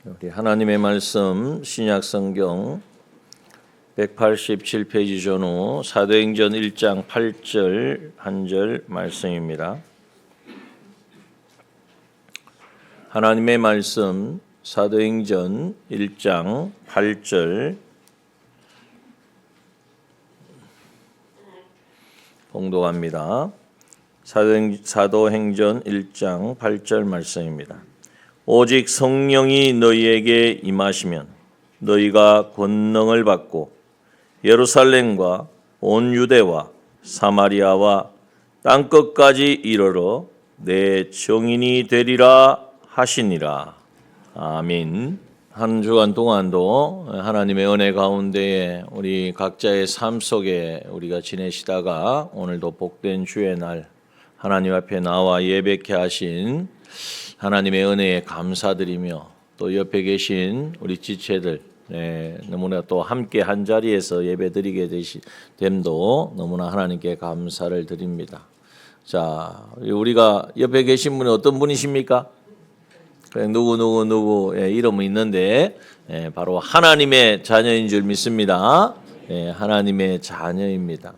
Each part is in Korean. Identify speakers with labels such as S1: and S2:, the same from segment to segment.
S1: 우리 하나님의 말씀 신약 성경 187페이지 전후 사도행전 1장 8절 한 절 말씀입니다. 하나님의 말씀 사도행전 1장 8절 봉독합니다. 사도행전 1장 8절 말씀입니다. 오직 성령이 너희에게 임하시면 너희가 권능을 받고 예루살렘과 온 유대와 사마리아와 땅끝까지 이르러 내 증인이 되리라 하시니라. 아멘. 한 주간 동안도 하나님의 은혜 가운데에 우리 각자의 삶 속에 우리가 지내시다가 오늘도 복된 주의 날 하나님 앞에 나와 예배케 하신 하나님의 은혜에 감사드리며 또 옆에 계신 우리 지체들 너무나 또 함께 한 자리에서 예배드리게 됨도 너무나 하나님께 감사를 드립니다. 자, 우리가 옆에 계신 분이 어떤 분이십니까? 누구 이름이 있는데 바로 하나님의 자녀인 줄 믿습니다. 하나님의 자녀입니다.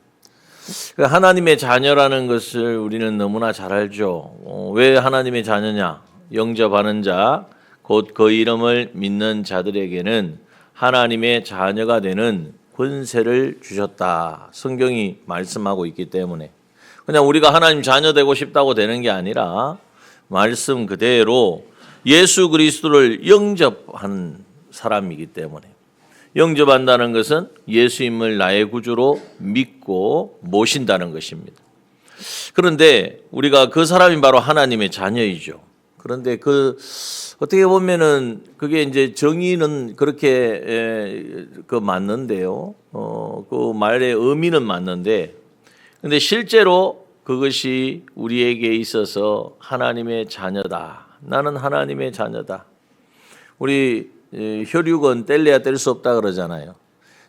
S1: 하나님의 자녀라는 것을 우리는 너무나 잘 알죠. 왜 하나님의 자녀냐? 영접하는 자, 곧 그 이름을 믿는 자들에게는 하나님의 자녀가 되는 권세를 주셨다. 성경이 말씀하고 있기 때문에 그냥 우리가 하나님 자녀 되고 싶다고 되는 게 아니라 말씀 그대로 예수 그리스도를 영접한 사람이기 때문에 영접한다는 것은 예수님을 나의 구주로 믿고 모신다는 것입니다. 그런데 우리가 그 사람이 바로 하나님의 자녀이죠. 그런데 어떻게 보면은 그게 이제 정의는 그렇게 맞는데요. 그 말의 의미는 맞는데, 근데 실제로 그것이 우리에게 있어서 하나님의 자녀다. 나는 하나님의 자녀다. 우리 혈육은 뗄래야 뗄 수 없다 그러잖아요.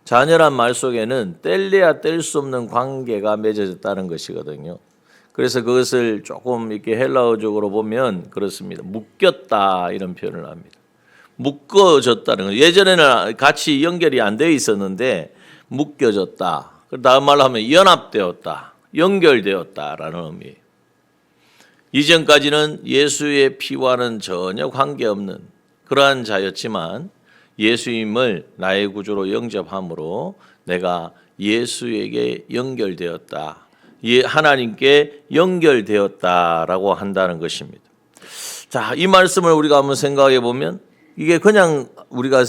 S1: 자녀란 말 속에는 뗄래야 뗄 수 없는 관계가 맺어졌다는 것이거든요. 그래서 그것을 조금 이렇게 헬라어적으로 보면 그렇습니다. 묶였다 이런 표현을 합니다. 묶어졌다는 거. 예전에는 같이 연결이 안 되어 있었는데 묶여졌다. 다음 말로 하면 연합되었다, 연결되었다라는 의미예요. 이전까지는 예수의 피와는 전혀 관계없는 그러한 자였지만 예수님을 나의 구주로 영접함으로 내가 예수에게 연결되었다. 하나님께 연결되었다라고 한다는 것입니다. 자, 이 말씀을 우리가 한번 생각해 보면 이게 우리가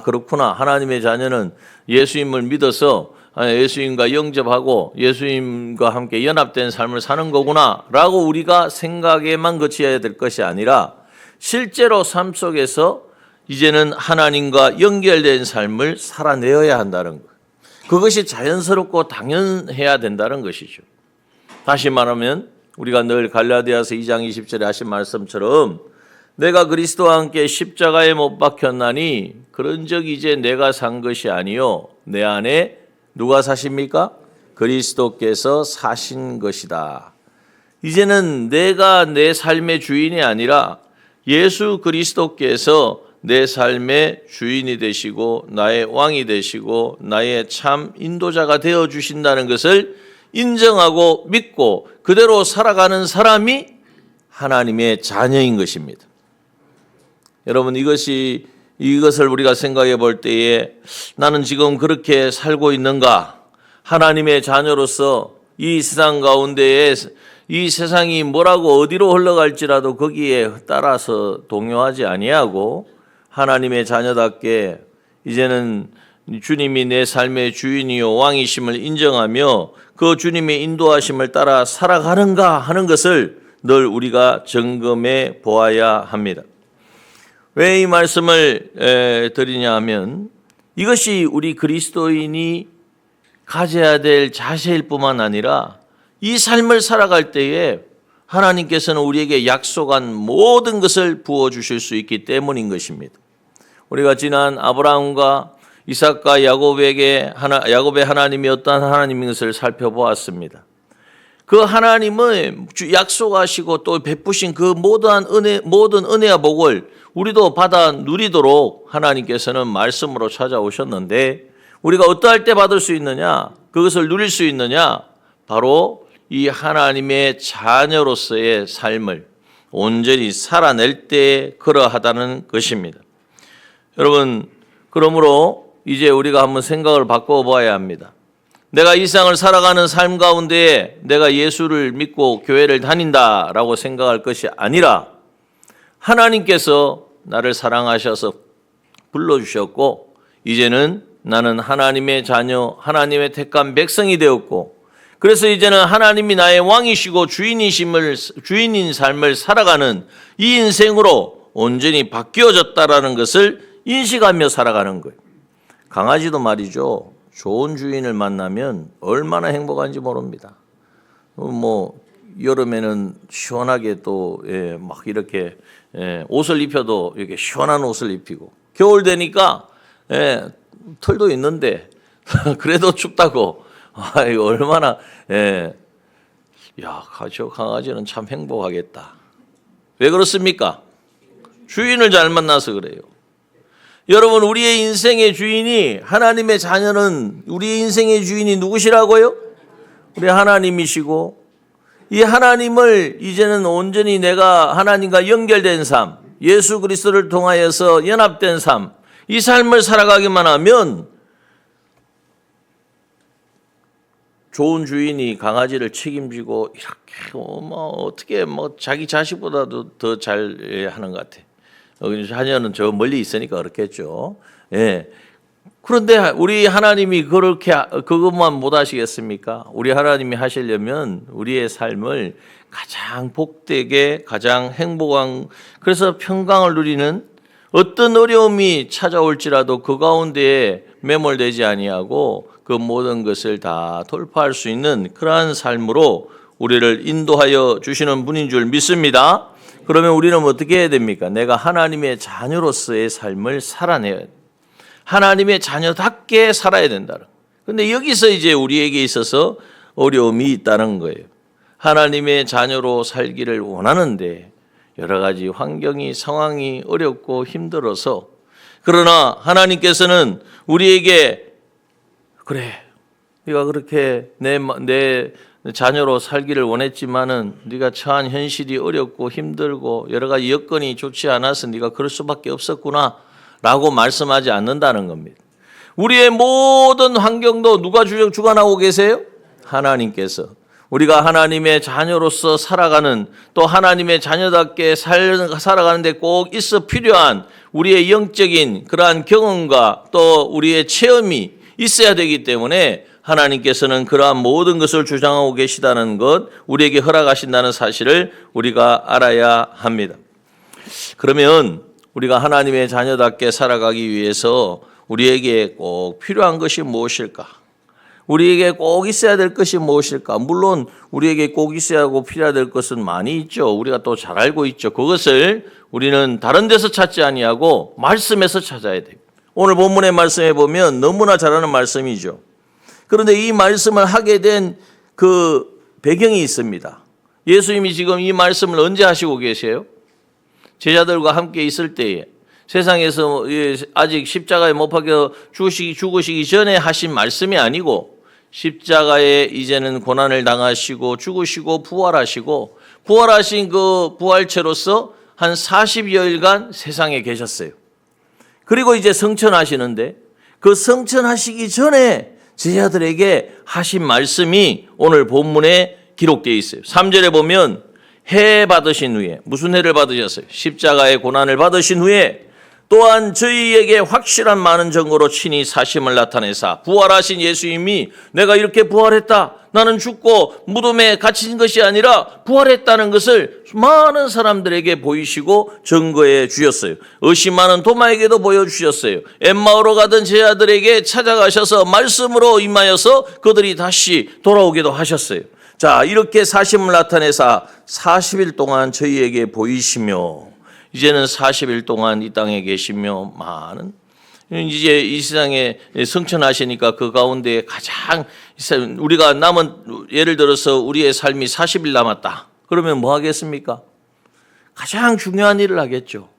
S1: 그렇구나. 하나님의 자녀는 예수님을 믿어서 예수님과 영접하고 예수님과 함께 연합된 삶을 사는 거구나라고 우리가 생각에만 그쳐야 될 것이 아니라 실제로 삶 속에서 이제는 하나님과 연결된 삶을 살아내어야 한다는 것. 그것이 자연스럽고 당연해야 된다는 것이죠. 다시 말하면 우리가 늘 갈라디아서 2장 20절에 하신 말씀처럼 내가 그리스도와 함께 십자가에 못 박혔나니 그런즉 이제 내가 산 것이 아니요 내 안에 누가 사십니까? 그리스도께서 사신 것이다. 이제는 내가 내 삶의 주인이 아니라 예수 그리스도께서 내 삶의 주인이 되시고 나의 왕이 되시고 나의 참 인도자가 되어 주신다는 것을 인정하고 믿고 그대로 살아가는 사람이 하나님의 자녀인 것입니다. 여러분 이것을 우리가 생각해 볼 때에 나는 지금 그렇게 살고 있는가? 하나님의 자녀로서 이 세상 가운데에 이 세상이 뭐라고 어디로 흘러갈지라도 거기에 따라서 동요하지 아니하고 하나님의 자녀답게 이제는 주님이 내 삶의 주인이요 왕이심을 인정하며 그 주님의 인도하심을 따라 살아가는가 하는 것을 늘 우리가 점검해 보아야 합니다. 왜 이 말씀을 드리냐 하면 이것이 우리 그리스도인이 가져야 될 자세일 뿐만 아니라 이 삶을 살아갈 때에 하나님께서는 우리에게 약속한 모든 것을 부어주실 수 있기 때문인 것입니다. 우리가 지난 아브라함과 이삭과 야곱의 하나님이 어떠한 하나님인 것을 살펴보았습니다. 그 하나님의 약속하시고 또 베푸신 그 모든 은혜와 복을 우리도 받아 누리도록 하나님께서는 말씀으로 찾아오셨는데 우리가 어떠할 때 받을 수 있느냐? 그것을 누릴 수 있느냐? 바로 이 하나님의 자녀로서의 삶을 온전히 살아낼 때 그러하다는 것입니다. 여러분, 그러므로 이제 우리가 한번 생각을 바꿔봐야 합니다. 내가 이 세상을 살아가는 삶 가운데 내가 예수를 믿고 교회를 다닌다라고 생각할 것이 아니라 하나님께서 나를 사랑하셔서 불러주셨고 이제는 나는 하나님의 자녀, 하나님의 택한 백성이 되었고 그래서 이제는 하나님이 나의 왕이시고 주인인 삶을 살아가는 이 인생으로 온전히 바뀌어졌다라는 것을 인식하며 살아가는 거예요. 강아지도 말이죠. 좋은 주인을 만나면 얼마나 행복한지 모릅니다. 여름에는 시원하게 또 막 이렇게 옷을 입혀도 이렇게 시원한 옷을 입히고 겨울 되니까 털도 있는데 그래도 춥다고 이거 얼마나 저 강아지는 참 행복하겠다. 왜 그렇습니까? 주인을 잘 만나서 그래요. 여러분 우리의 인생의 주인이 하나님의 자녀는 우리의 인생의 주인이 누구시라고요? 우리 하나님이시고 이 하나님을 이제는 온전히 내가 하나님과 연결된 삶, 예수 그리스도를 통하여서 연합된 삶, 이 삶을 살아가기만 하면 좋은 주인이 강아지를 책임지고 이렇게 어떻게 자기 자식보다도 더 잘 하는 것 같아. 자녀는 저 멀리 있으니까 그렇겠죠. 그런데 우리 하나님이 그것만 못 하시겠습니까? 우리 하나님이 하시려면 우리의 삶을 가장 복되게, 가장 행복한, 그래서 평강을 누리는 어떤 어려움이 찾아올지라도 그 가운데에 매몰되지 아니하고 그 모든 것을 다 돌파할 수 있는 그러한 삶으로 우리를 인도하여 주시는 분인 줄 믿습니다. 그러면 우리는 어떻게 해야 됩니까? 내가 하나님의 자녀로서의 삶을 살아내야 돼. 하나님의 자녀답게 살아야 된다는. 그런데 여기서 이제 우리에게 있어서 어려움이 있다는 거예요. 하나님의 자녀로 살기를 원하는데 여러 가지 환경이 상황이 어렵고 힘들어서 그러나 하나님께서는 우리에게 그래 네가 그렇게 내 자녀로 살기를 원했지만은 네가 처한 현실이 어렵고 힘들고 여러 가지 여건이 좋지 않아서 네가 그럴 수밖에 없었구나 라고 말씀하지 않는다는 겁니다. 우리의 모든 환경도 누가 주관하고 계세요? 하나님께서. 우리가 하나님의 자녀로서 살아가는 또 하나님의 자녀답게 살아가는데 꼭 있어 필요한 우리의 영적인 그러한 경험과 또 우리의 체험이 있어야 되기 때문에 하나님께서는 그러한 모든 것을 주장하고 계시다는 것, 우리에게 허락하신다는 사실을 우리가 알아야 합니다. 그러면 우리가 하나님의 자녀답게 살아가기 위해서 우리에게 꼭 필요한 것이 무엇일까? 우리에게 꼭 있어야 될 것이 무엇일까? 물론 우리에게 꼭 있어야 하고 필요해야 될 것은 많이 있죠. 우리가 또 잘 알고 있죠. 그것을 우리는 다른 데서 찾지 아니하고 말씀에서 찾아야 돼요. 오늘 본문의 말씀에 보면 너무나 잘 아는 말씀이죠. 그런데 이 말씀을 하게 된 그 배경이 있습니다. 예수님이 지금 이 말씀을 언제 하시고 계세요? 제자들과 함께 있을 때에 세상에서 아직 십자가에 못 박혀 죽으시기 전에 하신 말씀이 아니고 십자가에 이제는 고난을 당하시고 죽으시고 부활하시고 부활하신 그 부활체로서 한 40여일간 세상에 계셨어요. 그리고 이제 성천하시는데 그 성천하시기 전에 제자들에게 하신 말씀이 오늘 본문에 기록되어 있어요. 3절에 보면 해 받으신 후에 무슨 해를 받으셨어요? 십자가의 고난을 받으신 후에 또한 저희에게 확실한 많은 증거로 친히 사심을 나타내사 부활하신 예수님이 내가 이렇게 부활했다. 나는 죽고 무덤에 갇힌 것이 아니라 부활했다는 것을 많은 사람들에게 보이시고 증거해 주셨어요. 의심하는 도마에게도 보여주셨어요. 엠마오로 가던 제자들에게 찾아가셔서 말씀으로 임하여서 그들이 다시 돌아오기도 하셨어요. 자, 이렇게 사심을 나타내사 40일 동안 저희에게 보이시며 이제는 40일 동안 이 땅에 계시며 많은 이제 이 세상에 성천하시니까 그 가운데 가장 우리가 남은, 예를 들어서 우리의 삶이 40일 남았다. 그러면 뭐 하겠습니까? 가장 중요한 일을 하겠죠.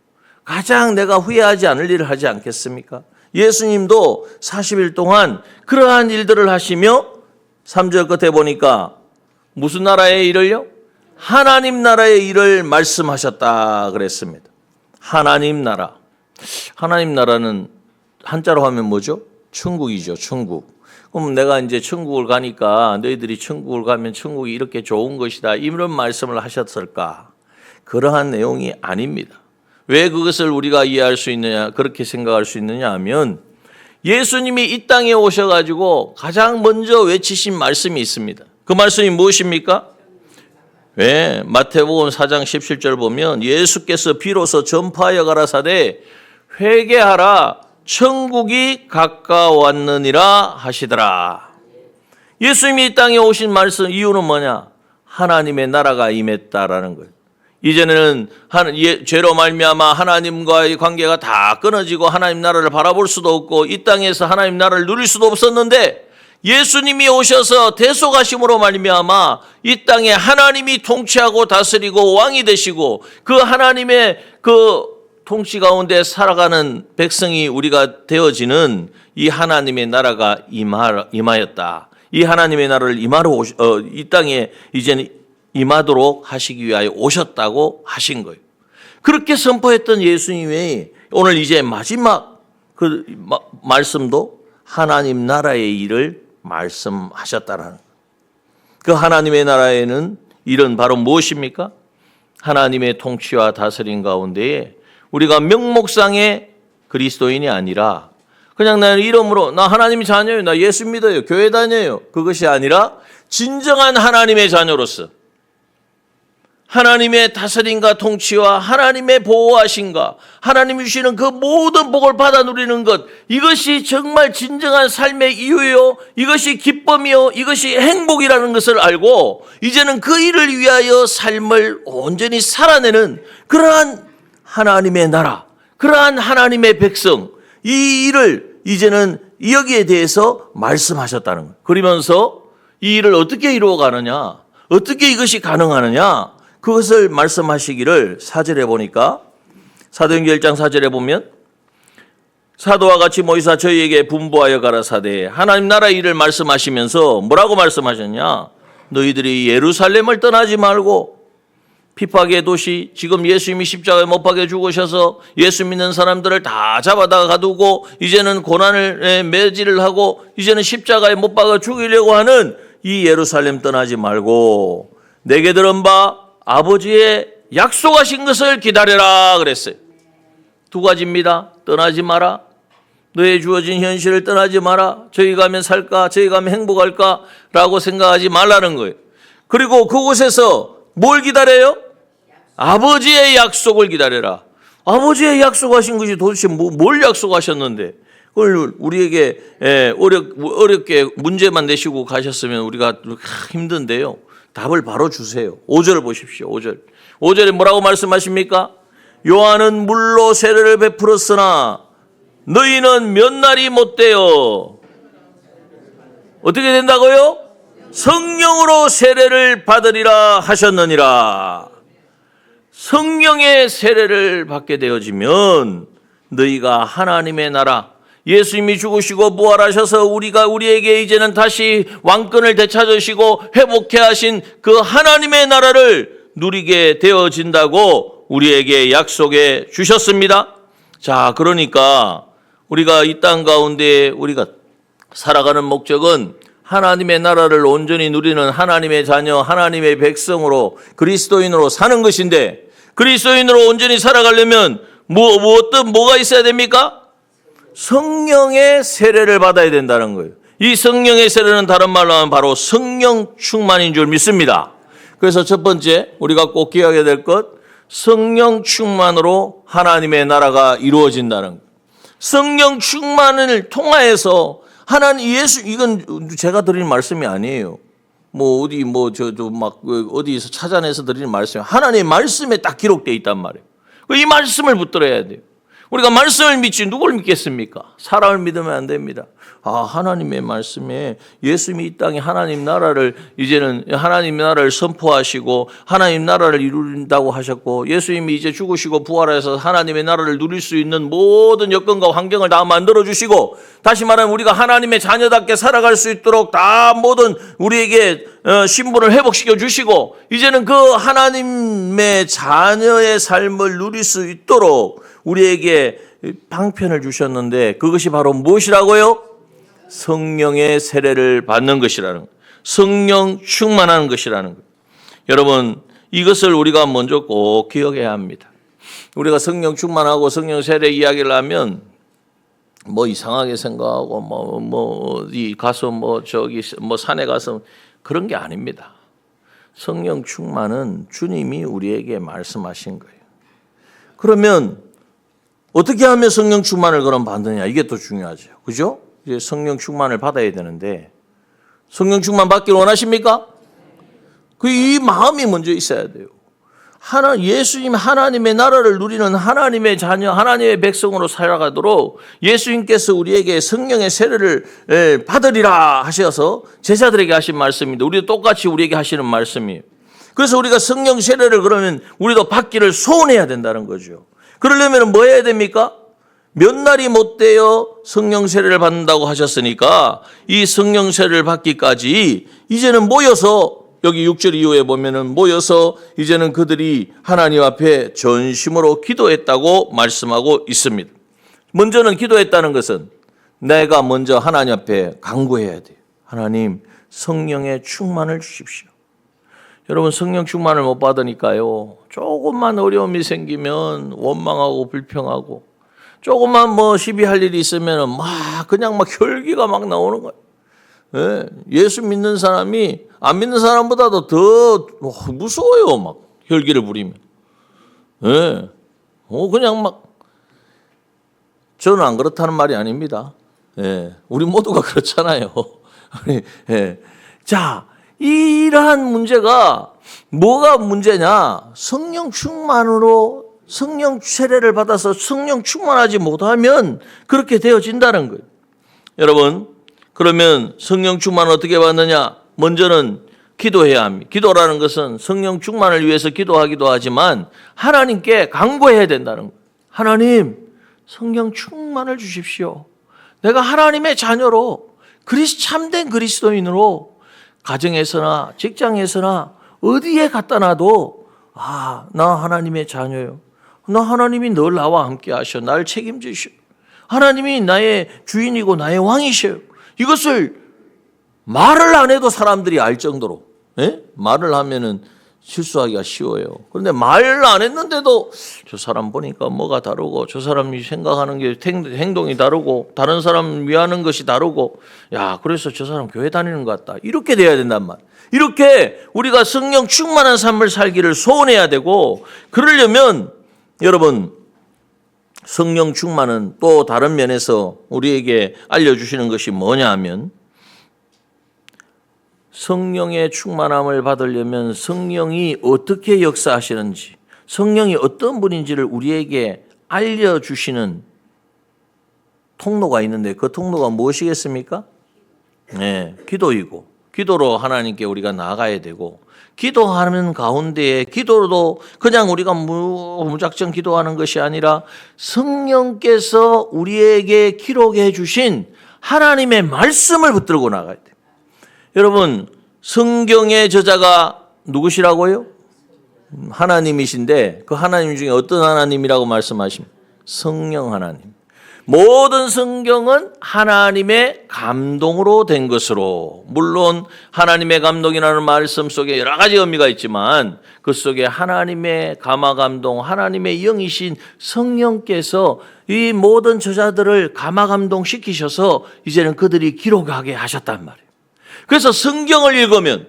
S1: 가장 내가 후회하지 않을 일을 하지 않겠습니까? 예수님도 40일 동안 그러한 일들을 하시며 3절 끝에 보니까 무슨 나라의 일을요? 하나님 나라의 일을 말씀하셨다 그랬습니다. 하나님 나라. 하나님 나라는 한자로 하면 뭐죠? 천국이죠, 천국. 그럼 내가 이제 천국을 가니까 너희들이 천국을 가면 천국이 이렇게 좋은 것이다, 이런 말씀을 하셨을까? 그러한 내용이 아닙니다. 왜 그것을 우리가 이해할 수 있느냐, 그렇게 생각할 수 있느냐 하면 예수님이 이 땅에 오셔가지고 가장 먼저 외치신 말씀이 있습니다. 그 말씀이 무엇입니까? 왜? 마태복음 4장 17절 보면 예수께서 비로소 전파하여 가라사대 회개하라 천국이 가까웠느니라 하시더라. 예수님이 이 땅에 오신 말씀 이유는 뭐냐? 하나님의 나라가 임했다라는 거예요. 이제는 죄로 말미암아 하나님과의 관계가 다 끊어지고 하나님 나라를 바라볼 수도 없고 이 땅에서 하나님 나라를 누릴 수도 없었는데 예수님이 오셔서 대속하심으로 말미암아 이 땅에 하나님이 통치하고 다스리고 왕이 되시고 그 하나님의 그 통치 가운데 살아가는 백성이 우리가 되어지는 이 하나님의 나라가 임하였다. 이 하나님의 나라를 이 땅에 이제는 임하도록 하시기 위하여 오셨다고 하신 거예요. 그렇게 선포했던 예수님이 오늘 이제 마지막 그 말씀도 하나님 나라의 일을 말씀하셨다라는 거예요. 그 하나님의 나라에는 일은 바로 무엇입니까? 하나님의 통치와 다스림 가운데에 우리가 명목상의 그리스도인이 아니라 그냥 나는 이름으로 나 하나님의 자녀예요, 나 예수 믿어요, 교회 다녀요, 그것이 아니라 진정한 하나님의 자녀로서 하나님의 다스림과 통치와 하나님의 보호하심과 하나님이 주시는 그 모든 복을 받아 누리는 것, 이것이 정말 진정한 삶의 이유요, 이것이 기쁨이요, 이것이 행복이라는 것을 알고 이제는 그 일을 위하여 삶을 온전히 살아내는 그러한 하나님의 나라, 그러한 하나님의 백성, 이 일을 이제는 여기에 대해서 말씀하셨다는 거예요. 그러면서 이 일을 어떻게 이루어가느냐, 어떻게 이것이 가능하느냐, 그것을 말씀하시기를 4절에 보니까 사도행전 1장 4절에 보면 사도와 같이 모이사 저희에게 분부하여 가라사대 하나님 나라 일을 말씀하시면서 뭐라고 말씀하셨냐? 너희들이 예루살렘을 떠나지 말고 핍박의 도시, 지금 예수님이 십자가에 못 박혀 죽으셔서 예수 믿는 사람들을 다 잡아다 가두고 이제는 고난을 매질을 하고 이제는 십자가에 못 박아 죽이려고 하는 이 예루살렘 떠나지 말고 내게 들은 바 아버지의 약속하신 것을 기다려라 그랬어요. 두 가지입니다. 떠나지 마라. 너의 주어진 현실을 떠나지 마라. 저기 가면 살까? 저기 가면 행복할까? 라고 생각하지 말라는 거예요. 그리고 그곳에서 뭘 기다려요? 아버지의 약속을 기다려라. 아버지의 약속하신 것이 도대체 뭘 약속하셨는데 그걸 우리에게 어렵게 문제만 내시고 가셨으면 우리가 힘든데요. 답을 바로 주세요. 5절을 보십시오. 5절에 뭐라고 말씀하십니까? 요한은 물로 세례를 베풀었으나 너희는 몇 날이 못되어 어떻게 된다고요? 성령으로 세례를 받으리라 하셨느니라. 성령의 세례를 받게 되어지면 너희가 하나님의 나라, 예수님이 죽으시고 부활하셔서 우리에게 이제는 다시 왕권을 되찾으시고 회복해 하신 그 하나님의 나라를 누리게 되어진다고 우리에게 약속해 주셨습니다. 자, 그러니까 우리가 이 땅 가운데 우리가 살아가는 목적은 하나님의 나라를 온전히 누리는 하나님의 자녀, 하나님의 백성으로 그리스도인으로 사는 것인데 그리스도인으로 온전히 살아가려면 뭐가 있어야 됩니까? 성령의 세례를 받아야 된다는 거예요. 이 성령의 세례는 다른 말로 하면 바로 성령 충만인 줄 믿습니다. 그래서 첫 번째 우리가 꼭 기억해야 될 것, 성령 충만으로 하나님의 나라가 이루어진다는 거예요. 성령 충만을 통하여서 하나님 예수, 이건 제가 드리는 말씀이 아니에요. 어디서 찾아내서 드리는 말씀이 하나님의 말씀에 딱 기록되어 있단 말이에요. 이 말씀을 붙들어야 돼요. 우리가 말씀을 믿지 누굴 믿겠습니까? 사람을 믿으면 안 됩니다. 하나님의 말씀에 예수님이 이 땅에 하나님 나라를 이제는 하나님 나라를 선포하시고 하나님 나라를 이룬다고 하셨고 예수님이 이제 죽으시고 부활해서 하나님의 나라를 누릴 수 있는 모든 여건과 환경을 다 만들어 주시고 다시 말하면 우리가 하나님의 자녀답게 살아갈 수 있도록 다 모든 우리에게 신분을 회복시켜 주시고 이제는 그 하나님의 자녀의 삶을 누릴 수 있도록 우리에게 방편을 주셨는데 그것이 바로 무엇이라고요? 성령의 세례를 받는 것이라는 거예요. 성령 충만하는 것이라는 거예요. 여러분 이것을 우리가 먼저 꼭 기억해야 합니다. 우리가 성령 충만하고 성령 세례 이야기를 하면 뭐 이상하게 생각하고 가서 산에 가서 그런 게 아닙니다. 성령 충만은 주님이 우리에게 말씀하신 거예요. 그러면 어떻게 하면 성령 충만을 그럼 받느냐 이게 또 중요하죠. 그죠? 이제 성령 충만을 받아야 되는데 성령 충만 받기를 원하십니까? 이 마음이 먼저 있어야 돼요. 예수님 하나님의 나라를 누리는 하나님의 자녀, 하나님의 백성으로 살아가도록 예수님께서 우리에게 성령의 세례를 받으리라 하셔서 제자들에게 하신 말씀입니다. 우리도 똑같이 우리에게 하시는 말씀이에요. 그래서 우리가 성령 세례를 그러면 우리도 받기를 소원해야 된다는 거죠. 그러려면 뭐 해야 됩니까? 몇 날이 못 되어 성령 세례를 받는다고 하셨으니까 이 성령 세례를 받기까지 이제는 모여서 여기 6절 이후에 보면은 모여서 이제는 그들이 하나님 앞에 전심으로 기도했다고 말씀하고 있습니다. 먼저는 기도했다는 것은 내가 먼저 하나님 앞에 간구해야 돼요. 하나님 성령의 충만을 주십시오. 여러분 성령 충만을 못 받으니까요. 조금만 어려움이 생기면 원망하고 불평하고 조금만 시비할 일이 있으면 그냥 혈기가 막 나오는 거예요. 예, 예수 믿는 사람이 안 믿는 사람보다도 더 무서워요. 막 혈기를 부리면. 예, 그냥 저는 안 그렇다는 말이 아닙니다. 예, 우리 모두가 그렇잖아요. 예. 자, 이러한 문제가 뭐가 문제냐? 성령 충만으로 성령 세례를 받아서 성령 충만하지 못하면 그렇게 되어진다는 거예요. 여러분, 그러면 성령 충만을 어떻게 받느냐? 먼저는 기도해야 합니다. 기도라는 것은 성령 충만을 위해서 기도하기도 하지만 하나님께 간구해야 된다는 거예요. 하나님, 성령 충만을 주십시오. 내가 하나님의 자녀로 참된 그리스도인으로 가정에서나 직장에서나 어디에 갖다 놔도 나 하나님의 자녀요. 나 하나님이 늘 나와 함께 하셔. 나를 책임지셔. 하나님이 나의 주인이고 나의 왕이셔. 이것을 말을 안 해도 사람들이 알 정도로 말을 하면은 실수하기가 쉬워요. 그런데 말을 안 했는데도 저 사람 보니까 뭐가 다르고 저 사람이 생각하는 게 행동이 다르고 다른 사람 위하는 것이 다르고 그래서 저 사람 교회 다니는 것 같다. 이렇게 돼야 된단 말. 이렇게 우리가 성령 충만한 삶을 살기를 소원해야 되고 그러려면 여러분 성령 충만은 또 다른 면에서 우리에게 알려주시는 것이 뭐냐 하면 성령의 충만함을 받으려면 성령이 어떻게 역사하시는지 성령이 어떤 분인지를 우리에게 알려주시는 통로가 있는데 그 통로가 무엇이겠습니까? 네, 기도이고 기도로 하나님께 우리가 나아가야 되고 기도하는 가운데에 기도도 그냥 우리가 무작정 기도하는 것이 아니라 성령께서 우리에게 기록해 주신 하나님의 말씀을 붙들고 나가야 돼요. 여러분 성경의 저자가 누구시라고요? 하나님이신데 그 하나님 중에 어떤 하나님이라고 말씀하십니까? 성령 하나님. 모든 성경은 하나님의 감동으로 된 것으로 물론 하나님의 감동이라는 말씀 속에 여러 가지 의미가 있지만 그 속에 하나님의 감화감동 하나님의 영이신 성령께서 이 모든 저자들을 감화감동시키셔서 이제는 그들이 기록하게 하셨단 말이에요. 그래서 성경을 읽으면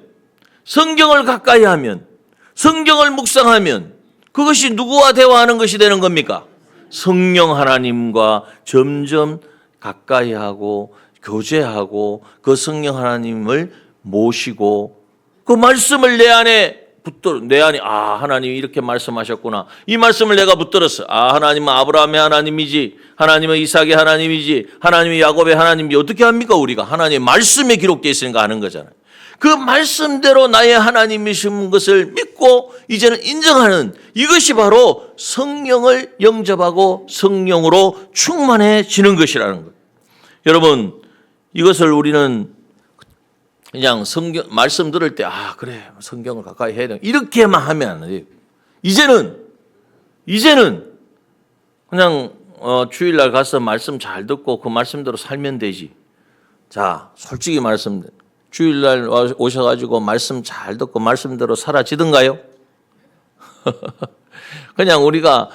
S1: 성경을 가까이 하면 성경을 묵상하면 그것이 누구와 대화하는 것이 되는 겁니까? 성령 하나님과 점점 가까이 하고 교제하고 그 성령 하나님을 모시고 그 말씀을 내 안에 붙들어 내 안에 하나님이 이렇게 말씀하셨구나. 이 말씀을 내가 붙들었어. 하나님은 아브라함의 하나님이지, 하나님은 이삭의 하나님이지, 하나님이 야곱의 하나님이지. 어떻게 합니까? 우리가 하나님의 말씀에 기록되어 있으니까 하는 거잖아요. 그 말씀대로 나의 하나님이신 것을 믿고 이제는 인정하는, 이것이 바로 성령을 영접하고 성령으로 충만해지는 것이라는 거예요. 여러분, 이것을 우리는 그냥 성경 말씀 들을 때 그래, 성경을 가까이 해야 돼, 이렇게만 하면 안 돼요. 이제는 그냥 주일날 가서 말씀 잘 듣고 그 말씀대로 살면 되지. 자, 솔직히 말씀, 주일날 오셔가지고 말씀 잘 듣고 말씀대로 살아지던가요? 그냥 우리가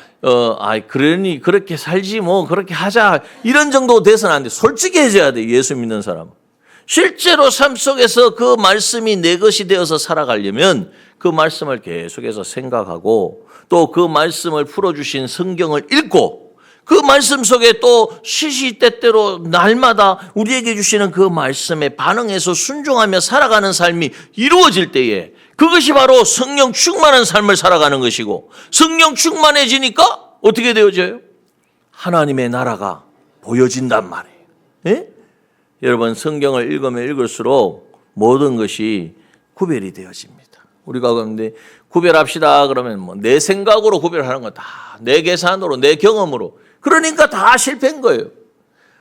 S1: 그러니 그렇게 살지 뭐 그렇게 하자 이런 정도 돼서는 안 돼. 솔직해져야 돼. 예수 믿는 사람. 실제로 삶 속에서 그 말씀이 내 것이 되어서 살아가려면 그 말씀을 계속해서 생각하고 또 그 말씀을 풀어주신 성경을 읽고 그 말씀 속에 또 시시때때로 날마다 우리에게 주시는 그 말씀에 반응해서 순종하며 살아가는 삶이 이루어질 때에 그것이 바로 성령 충만한 삶을 살아가는 것이고, 성령 충만해지니까 어떻게 되어져요? 하나님의 나라가 보여진단 말이에요. 예? 여러분, 성경을 읽으면 읽을수록 모든 것이 구별이 되어집니다. 우리가 그런데 구별합시다 그러면 뭐 내 생각으로 구별하는 거 다 내 계산으로 내 경험으로, 그러니까 다 실패인 거예요.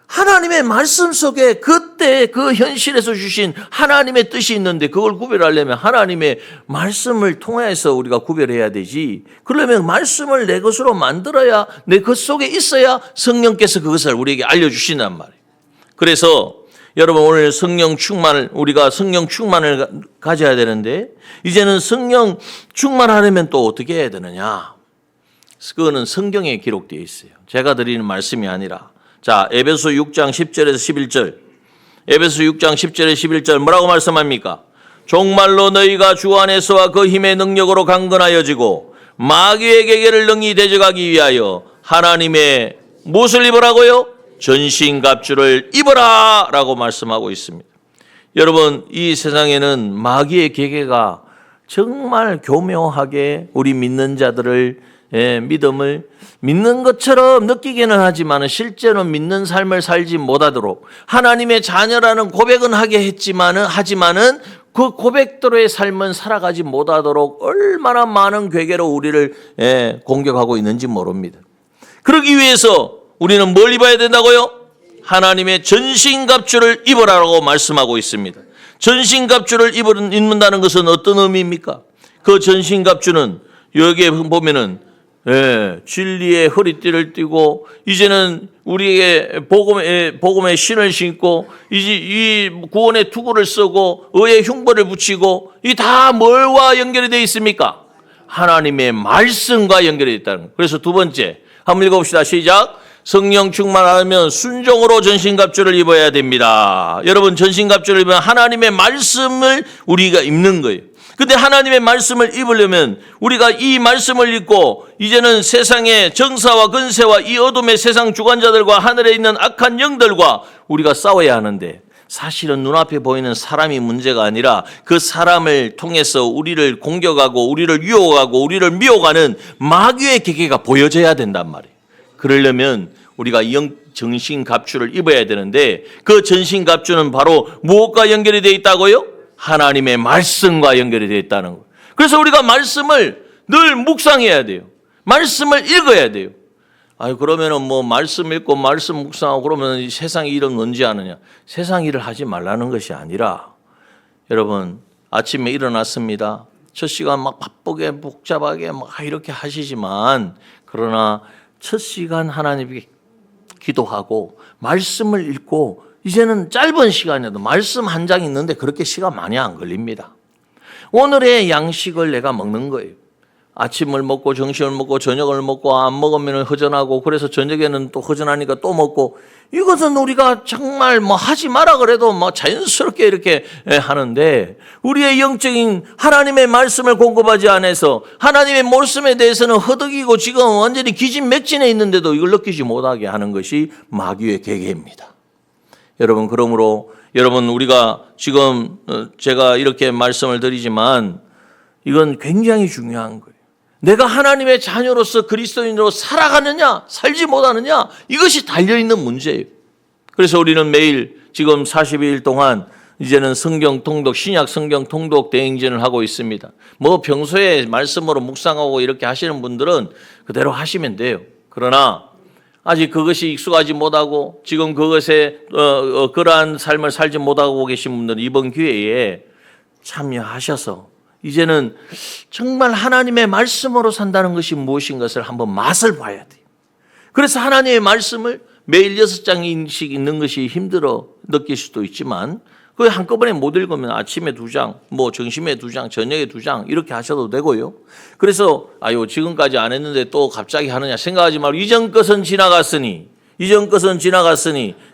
S1: 하나님의 말씀 속에 그때 그 현실에서 주신 하나님의 뜻이 있는데 그걸 구별하려면 하나님의 말씀을 통해서 우리가 구별해야 되지. 그러려면 말씀을 내 것으로 만들어야, 내 것 속에 있어야 성령께서 그것을 우리에게 알려주신단 말이에요. 그래서 여러분, 오늘 우리가 성령 충만을 가져야 되는데, 이제는 성령 충만하려면 또 어떻게 해야 되느냐? 그거는 성경에 기록되어 있어요. 제가 드리는 말씀이 아니라. 자, 에베소 6장 10절에서 11절. 에베소 6장 10절에서 11절 뭐라고 말씀합니까? 종말로 너희가 주 안에서와 그 힘의 능력으로 강건하여지고 마귀의 계계를 능히 대적하기 위하여 하나님의 무엇을 입으라고요? 전신갑주를 입어라 라고 말씀하고 있습니다. 여러분, 이 세상에는 마귀의 계계가 정말 교묘하게 우리 믿는 자들을 믿음을 믿는 것처럼 느끼기는 하지만 실제로 믿는 삶을 살지 못하도록 하나님의 자녀라는 고백은 하지만은 그 고백대로의 삶은 살아가지 못하도록 얼마나 많은 괴계로 우리를 공격하고 있는지 모릅니다. 그러기 위해서 우리는 뭘 입어야 된다고요? 하나님의 전신갑주를 입으라고 말씀하고 있습니다. 전신갑주를 입는다는 것은 어떤 의미입니까? 그 전신갑주는 여기에 보면은 진리의 허리띠를 띠고 이제는 우리에게 복음의 신을 신고 이제 이 구원의 투구를 쓰고 의의 흉보를 붙이고 이 다 뭘와 연결이 되어 있습니까? 하나님의 말씀과 연결이 있다는 거예요. 그래서 두 번째 한번 읽어봅시다. 시작. 성령 충만하면 순종으로 전신갑주를 입어야 됩니다. 여러분, 전신갑주를 입으면 하나님의 말씀을 우리가 입는 거예요. 근데 하나님의 말씀을 입으려면 우리가 이 말씀을 입고 이제는 세상의 정사와 근세와 이 어둠의 세상 주관자들과 하늘에 있는 악한 영들과 우리가 싸워야 하는데, 사실은 눈앞에 보이는 사람이 문제가 아니라 그 사람을 통해서 우리를 공격하고 우리를 유혹하고 우리를 미혹하는 마귀의 계계가 보여져야 된단 말이에요. 그러려면 우리가 전신갑주를 입어야 되는데 그 전신갑주는 바로 무엇과 연결이 되어 있다고요? 하나님의 말씀과 연결이 되어 있다는 거예요. 그래서 우리가 말씀을 늘 묵상해야 돼요. 말씀을 읽어야 돼요. 그러면은 뭐 말씀 읽고 말씀 묵상하고 그러면 세상 일은 언제 하느냐? 세상 일을 하지 말라는 것이 아니라, 여러분, 아침에 일어났습니다. 첫 시간 막 바쁘게 복잡하게 막 이렇게 하시지만, 그러나 첫 시간 하나님께 기도하고 말씀을 읽고, 이제는 짧은 시간에도 말씀 한 장 있는데 그렇게 시간 많이 안 걸립니다. 오늘의 양식을 내가 먹는 거예요. 아침을 먹고 점심을 먹고 저녁을 먹고 안 먹으면 허전하고, 그래서 저녁에는 또 허전하니까 또 먹고, 이것은 우리가 정말 뭐 하지 마라 그래도 뭐 자연스럽게 이렇게 하는데, 우리의 영적인 하나님의 말씀을 공급하지 않아서 하나님의 말씀에 대해서는 허덕이고 지금 완전히 기진맥진해 있는데도 이걸 느끼지 못하게 하는 것이 마귀의 계계입니다. 여러분, 그러므로 여러분, 우리가 지금 제가 이렇게 말씀을 드리지만 이건 굉장히 중요한 거예요. 내가 하나님의 자녀로서 그리스도인으로 살아가느냐 살지 못하느냐 이것이 달려있는 문제예요. 그래서 우리는 매일 지금 42일 동안 이제는 성경 통독, 신약 성경 통독 대행진을 하고 있습니다. 뭐 평소에 말씀으로 묵상하고 이렇게 하시는 분들은 그대로 하시면 돼요. 그러나 아직 그것이 익숙하지 못하고 지금 그것에 그러한 삶을 살지 못하고 계신 분들은 이번 기회에 참여하셔서 이제는 정말 하나님의 말씀으로 산다는 것이 무엇인 것을 한번 맛을 봐야 돼요. 그래서 하나님의 말씀을 매일 6장씩 읽는 것이 힘들어 느낄 수도 있지만 그 한꺼번에 못 읽으면 아침에 2장, 뭐 점심에 2장, 저녁에 2장 이렇게 하셔도 되고요. 그래서 지금까지 안 했는데 또 갑자기 하느냐 생각하지 말고 이전 것은 지나갔으니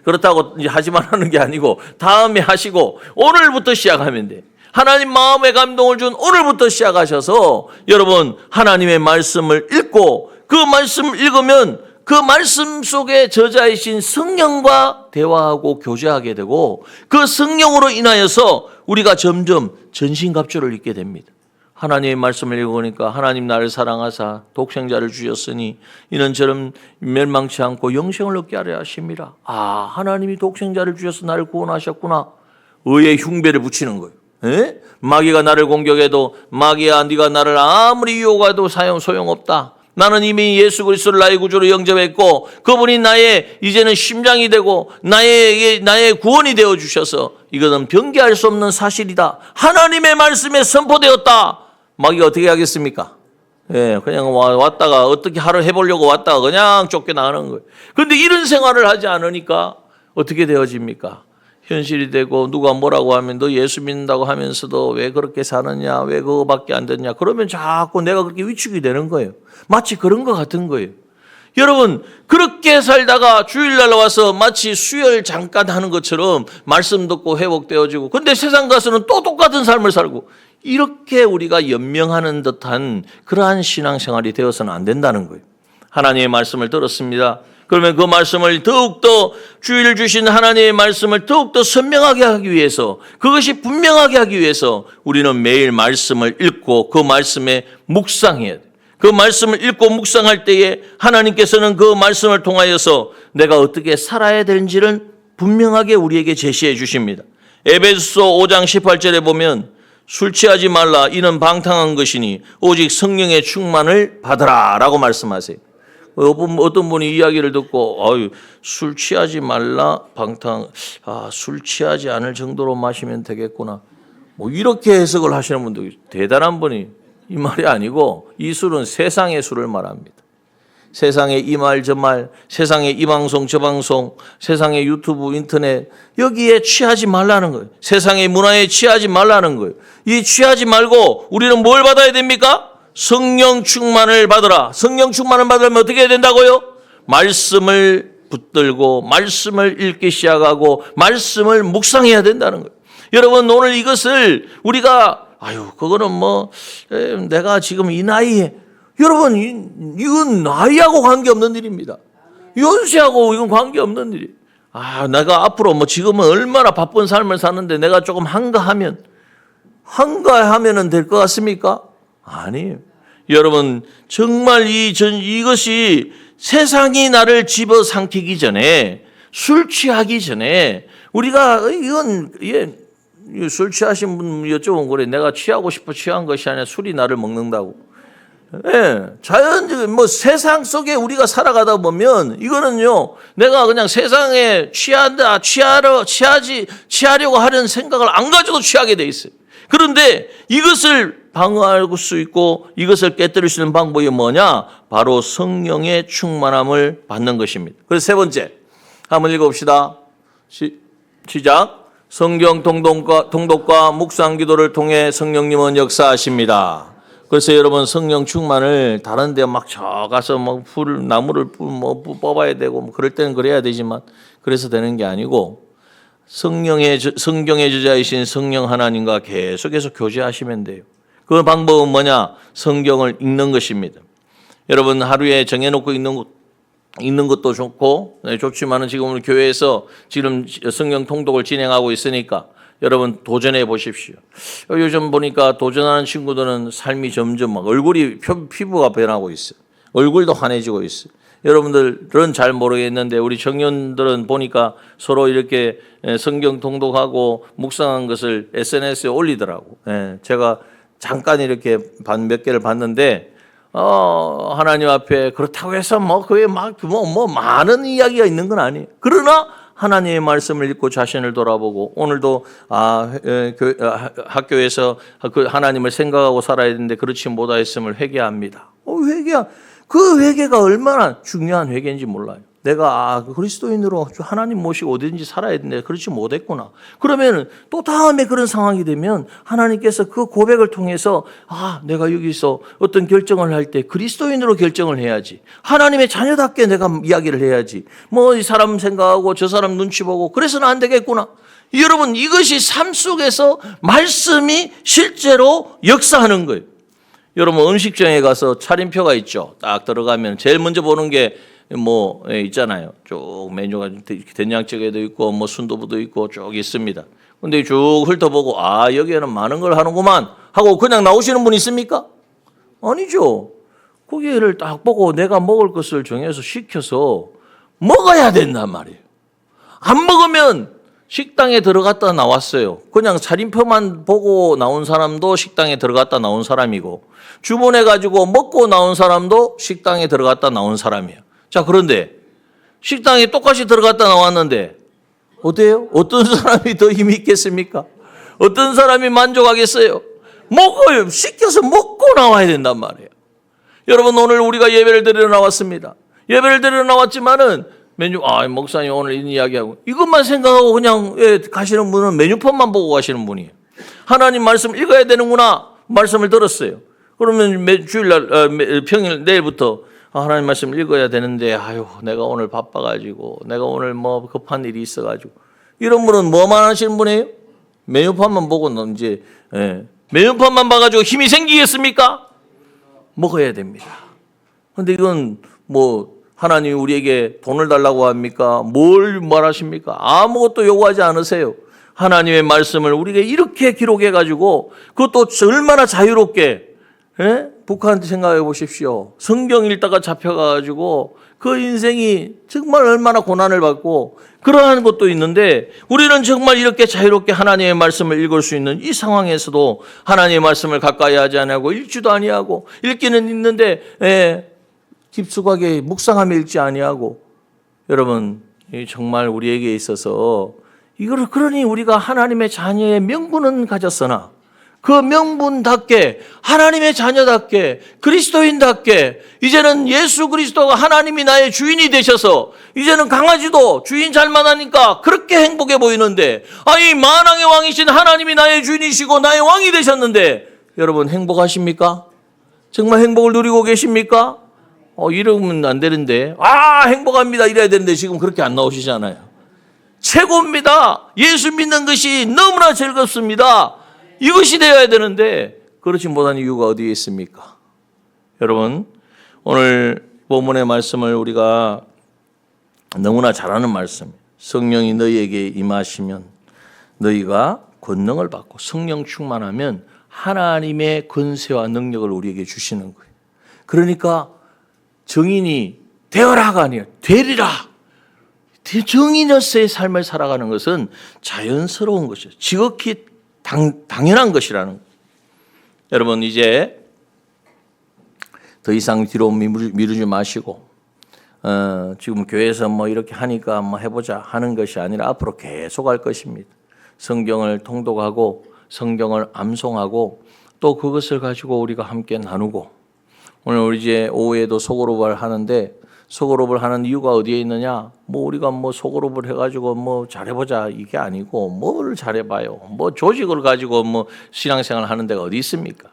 S1: 그렇다고 이제 하지 말라는 게 아니고 다음에 하시고 오늘부터 시작하면 돼. 하나님 마음의 감동을 준 오늘부터 시작하셔서 여러분 하나님의 말씀을 읽고 그 말씀을 읽으면 그 말씀 속에 저자이신 성령과 대화하고 교제하게 되고 그 성령으로 인하여서 우리가 점점 전신갑주를 입게 됩니다. 하나님의 말씀을 읽으니까 하나님 나를 사랑하사 독생자를 주셨으니 이는 저는 멸망치 않고 영생을 얻게 하려 하심이라. 하나님이 독생자를 주셔서 나를 구원하셨구나. 의의 흉배를 붙이는 거예요. 마귀가 나를 공격해도 마귀야 네가 나를 아무리 유혹해도 소용없다. 나는 이미 예수 그리스도를 나의 구주로 영접했고 그분이 나의 이제는 심장이 되고 나의 구원이 되어 주셔서 이것은 변개할 수 없는 사실이다. 하나님의 말씀에 선포되었다. 마귀가 어떻게 하겠습니까? 그냥 왔다가 어떻게 하루 해보려고 왔다가 그냥 쫓겨나가는 거예요. 그런데 이런 생활을 하지 않으니까 어떻게 되어집니까? 현실이 되고 누가 뭐라고 하면 너 예수 믿는다고 하면서도 왜 그렇게 사느냐, 왜 그거밖에 안 되냐, 그러면 자꾸 내가 그렇게 위축이 되는 거예요. 마치 그런 것 같은 거예요. 여러분 그렇게 살다가 주일날 와서 마치 수혈 잠깐 하는 것처럼 말씀 듣고 회복되어지고 근데 세상 가서는 또 똑같은 삶을 살고 이렇게 우리가 연명하는 듯한 그러한 신앙생활이 되어서는 안 된다는 거예요. 하나님의 말씀을 들었습니다. 그러면 그 말씀을 더욱더 주의를 주신 하나님의 말씀을 더욱더 선명하게 하기 위해서 그것이 분명하게 하기 위해서 우리는 매일 말씀을 읽고 그 말씀에 묵상해야 돼요. 그 말씀을 읽고 묵상할 때에 하나님께서는 그 말씀을 통하여서 내가 어떻게 살아야 되는지를 분명하게 우리에게 제시해 주십니다. 에베소서 5장 18절에 보면 술 취하지 말라 이는 방탕한 것이니 오직 성령의 충만을 받으라 라고 말씀하세요. 어떤 분이 이야기를 듣고 술 취하지 말라 술 취하지 않을 정도로 마시면 되겠구나 이렇게 해석을 하시는 분도 대단한 분이 이 말이 아니고 이 술은 세상의 술을 말합니다. 세상의 이 말 저 말, 세상의 이 방송 저 방송, 세상의 유튜브 인터넷 여기에 취하지 말라는 거예요. 세상의 문화에 취하지 말라는 거예요. 이 취하지 말고 우리는 뭘 받아야 됩니까? 성령 충만을 받으라. 성령 충만을 받으면 어떻게 해야 된다고요? 말씀을 붙들고 말씀을 읽기 시작하고 말씀을 묵상해야 된다는 거예요. 여러분 오늘 이것을 우리가 그거는 내가 지금 이 나이에 여러분 이건 나이하고 관계없는 일입니다. 연세하고 이건 관계없는 일이에요. 내가 앞으로 지금은 얼마나 바쁜 삶을 사는데 내가 조금 한가하면은 될 것 같습니까? 아니에요. 여러분 정말 이것이 세상이 나를 집어삼키기 전에 술 취하기 전에 우리가 술 취하신 분 여쭤본 거래. 내가 취하고 싶어 취한 것이 아니라 술이 나를 먹는다고. 자연적인 세상 속에 우리가 살아가다 보면 이거는요 내가 그냥 세상에 취하려고 하는 생각을 안 가지고 취하게 돼 있어요. 그런데 이것을 방어할 수 있고 이것을 깨뜨릴 수 있는 방법이 뭐냐? 바로 성령의 충만함을 받는 것입니다. 그래서 세 번째 한번 읽어봅시다. 시작. 성경 통독과 묵상 기도를 통해 성령님은 역사하십니다. 그래서 여러분 성령 충만을 다른 데 가서 나무를 뽑아야 되고 그럴 때는 그래야 되지만 그래서 되는 게 아니고 성경의 저자이신 성령 하나님과 계속해서 교제하시면 돼요. 그 방법은 뭐냐? 성경을 읽는 것입니다. 여러분 하루에 정해놓고 읽는 것도 좋고 좋지만은 지금 우리 교회에서 지금 성경 통독을 진행하고 있으니까 여러분 도전해 보십시오. 요즘 보니까 도전하는 친구들은 삶이 점점 막 얼굴이 피부가 변하고 있어요. 얼굴도 환해지고 있어요. 여러분들은 잘 모르겠는데 우리 청년들은 보니까 서로 이렇게 성경 통독하고 묵상한 것을 SNS에 올리더라고. 제가 잠깐 이렇게 몇 개를 봤는데 하나님 앞에 그렇다고 해서 뭐 그게 막 뭐 많은 이야기가 있는 건 아니에요. 그러나 하나님의 말씀을 읽고 자신을 돌아보고 오늘도 학교에서 그 하나님을 생각하고 살아야 되는데 그렇지 못하였음을 회개합니다. 그 회개가 얼마나 중요한 회개인지 몰라요. 내가 그리스도인으로 하나님 모시고 어디든지 살아야 되는데 그렇지 못했구나. 그러면 또 다음에 그런 상황이 되면 하나님께서 그 고백을 통해서 내가 여기서 어떤 결정을 할 때 그리스도인으로 결정을 해야지. 하나님의 자녀답게 내가 이야기를 해야지. 뭐 이 사람 생각하고 저 사람 눈치 보고 그래서는 안 되겠구나. 여러분 이것이 삶 속에서 말씀이 실제로 역사하는 거예요. 여러분 음식점에 가서 차림표가 있죠. 딱 들어가면 제일 먼저 보는 게 있잖아요. 쭉 메뉴가 된장찌개도 있고 순두부도 있고 쭉 있습니다. 근데 쭉 훑어보고 여기에는 많은 걸 하는구만 하고 그냥 나오시는 분 있습니까? 아니죠. 고기를 딱 보고 내가 먹을 것을 정해서 시켜서 먹어야 된단 말이에요. 안 먹으면 식당에 들어갔다 나왔어요. 그냥 차림표만 보고 나온 사람도 식당에 들어갔다 나온 사람이고 주문해가지고 먹고 나온 사람도 식당에 들어갔다 나온 사람이에요. 자, 그런데 식당에 똑같이 들어갔다 나왔는데 어때요? 어떤 사람이 더 힘이 있겠습니까? 어떤 사람이 만족하겠어요? 먹어요. 시켜서 먹고 나와야 된단 말이에요. 여러분 오늘 우리가 예배를 드리러 나왔습니다. 예배를 드리러 나왔지만은 목사님 오늘 이런 이야기하고 이것만 생각하고 그냥 가시는 분은 메뉴판만 보고 가시는 분이에요. 하나님 말씀 읽어야 되는구나 말씀을 들었어요. 그러면 주일날 평일 내일부터 하나님 말씀 읽어야 되는데 내가 오늘 바빠가지고 내가 오늘 급한 일이 있어가지고 이런 분은 뭐만 하시는 분이에요? 메뉴판만 보고 이제 메뉴판만 봐가지고 힘이 생기겠습니까? 먹어야 됩니다. 그런데 이건 하나님이 우리에게 돈을 달라고 합니까? 뭘 말하십니까? 아무것도 요구하지 않으세요. 하나님의 말씀을 우리에게 이렇게 기록해가지고 그것도 얼마나 자유롭게 북한한테 생각해 보십시오. 성경 읽다가 잡혀가지고 그 인생이 정말 얼마나 고난을 받고 그러한 것도 있는데 우리는 정말 이렇게 자유롭게 하나님의 말씀을 읽을 수 있는 이 상황에서도 하나님의 말씀을 가까이 하지 아니하고 읽지도 아니하고 읽기는 읽는데 깊숙하게 묵상하며 읽지 아니하고 여러분 정말 우리에게 있어서 그러니 우리가 하나님의 자녀의 명분은 가졌으나 그 명분답게 하나님의 자녀답게 그리스도인답게 이제는 예수 그리스도가 하나님이 나의 주인이 되셔서 이제는 강아지도 주인 잘 만나니까 그렇게 행복해 보이는데 만왕의 왕이신 하나님이 나의 주인이시고 나의 왕이 되셨는데 여러분 행복하십니까? 정말 행복을 누리고 계십니까? 이러면 안 되는데 행복합니다 이래야 되는데 지금 그렇게 안 나오시잖아요. 최고입니다. 예수 믿는 것이 너무나 즐겁습니다. 이것이 되어야 되는데 그렇지 못한 이유가 어디에 있습니까? 여러분 오늘 본문의 말씀을 우리가 너무나 잘 아는 말씀. 성령이 너희에게 임하시면 너희가 권능을 받고 성령 충만하면 하나님의 권세와 능력을 우리에게 주시는 거예요. 그러니까 정인이 되어라가 아니에요. 되리라. 정인으로서의 삶을 살아가는 것은 자연스러운 것이죠. 지극히 당연한 것이라는 거예요. 여러분 이제 더 이상 뒤로 미루지 마시고 지금 교회에서 이렇게 하니까 해보자 하는 것이 아니라 앞으로 계속 할 것입니다. 성경을 통독하고 성경을 암송하고 또 그것을 가지고 우리가 함께 나누고 오늘 우리 이제 오후에도 소그룹을 하는데 소그룹을 하는 이유가 어디에 있느냐? 우리가 소그룹을 해가지고 잘해보자 이게 아니고 뭘 잘해봐요. 조직을 가지고 신앙생활 하는 데가 어디 있습니까?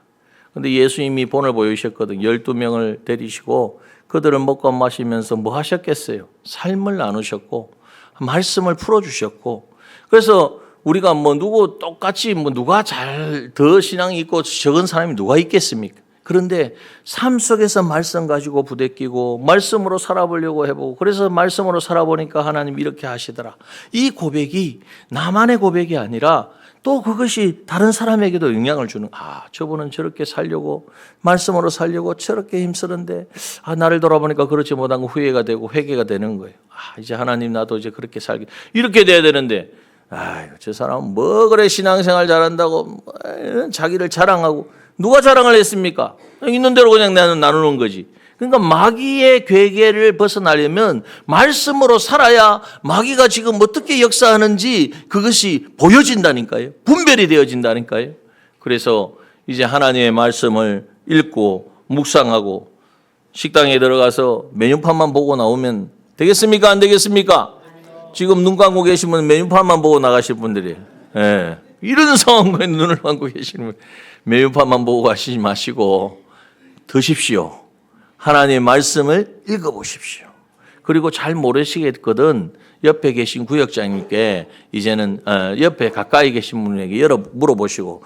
S1: 근데 예수님이 본을 보이셨거든. 12명을 데리시고 그들을 먹고 마시면서 뭐 하셨겠어요? 삶을 나누셨고 말씀을 풀어주셨고 그래서 우리가 누구 똑같이 누가 더 신앙이 있고 적은 사람이 누가 있겠습니까? 그런데 삶 속에서 말씀 가지고 부대끼고 말씀으로 살아보려고 해보고 그래서 말씀으로 살아보니까 하나님 이렇게 하시더라. 이 고백이 나만의 고백이 아니라 또 그것이 다른 사람에게도 영향을 주는, 저분은 저렇게 살려고, 말씀으로 살려고 저렇게 힘쓰는데, 나를 돌아보니까 그렇지 못한 거 후회가 되고 회개가 되는 거예요. 이제 하나님 나도 이제 그렇게 살게. 이렇게 돼야 되는데, 저 사람은 뭐 그래 신앙생활 잘한다고 자기를 자랑하고, 누가 자랑을 했습니까? 있는 대로 그냥 나누는 거지. 그러니까 마귀의 괴계를 벗어나려면 말씀으로 살아야 마귀가 지금 어떻게 역사하는지 그것이 보여진다니까요. 분별이 되어진다니까요. 그래서 이제 하나님의 말씀을 읽고 묵상하고 식당에 들어가서 메뉴판만 보고 나오면 되겠습니까? 안 되겠습니까? 지금 눈 감고 계시면 메뉴판만 보고 나가실 분들이에요. 예. 이런 상황에 눈을 감고 계시는 분, 메뉴판만 보고 가시지 마시고 드십시오. 하나님의 말씀을 읽어보십시오. 그리고 잘 모르시겠거든 옆에 계신 구역장님께 이제는 옆에 가까이 계신 분에게 물어보시고,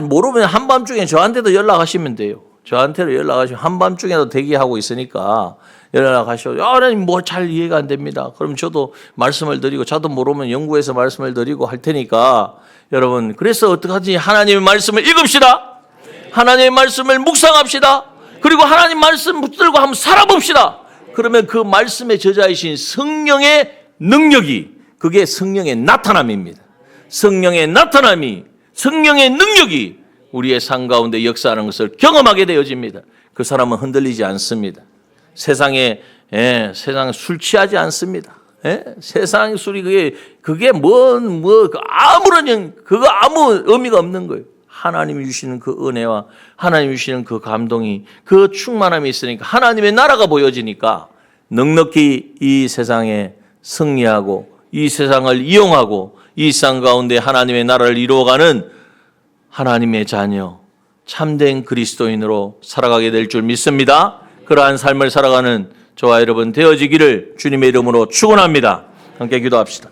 S1: 모르면 한밤중에 저한테도 연락하시면 돼요. 저한테도 연락하시면 한밤중에도 대기하고 있으니까 연락하셔도, 하나님 뭐 잘 이해가 안 됩니다. 그럼 저도 말씀을 드리고, 저도 모르면 연구해서 말씀을 드리고 할 테니까 여러분, 그래서 어떡하지? 하나님의 말씀을 읽읍시다. 하나님의 말씀을 묵상합시다. 그리고 하나님 말씀 붙들고 한번 살아봅시다. 그러면 그 말씀의 저자이신 성령의 능력이, 그게 성령의 나타남입니다. 성령의 나타남이, 성령의 능력이 우리의 삶 가운데 역사하는 것을 경험하게 되어집니다. 그 사람은 흔들리지 않습니다. 세상 술 취하지 않습니다. 세상 술이 그게 그거 아무 의미가 없는 거예요. 하나님이 주시는 그 은혜와 하나님이 주시는 그 감동이, 그 충만함이 있으니까 하나님의 나라가 보여지니까 넉넉히 이 세상에 승리하고 이 세상을 이용하고 이 세상 가운데 하나님의 나라를 이루어가는 하나님의 자녀, 참된 그리스도인으로 살아가게 될 줄 믿습니다. 그러한 삶을 살아가는 저와 여러분 되어지기를 주님의 이름으로 축원합니다. 함께 기도합시다.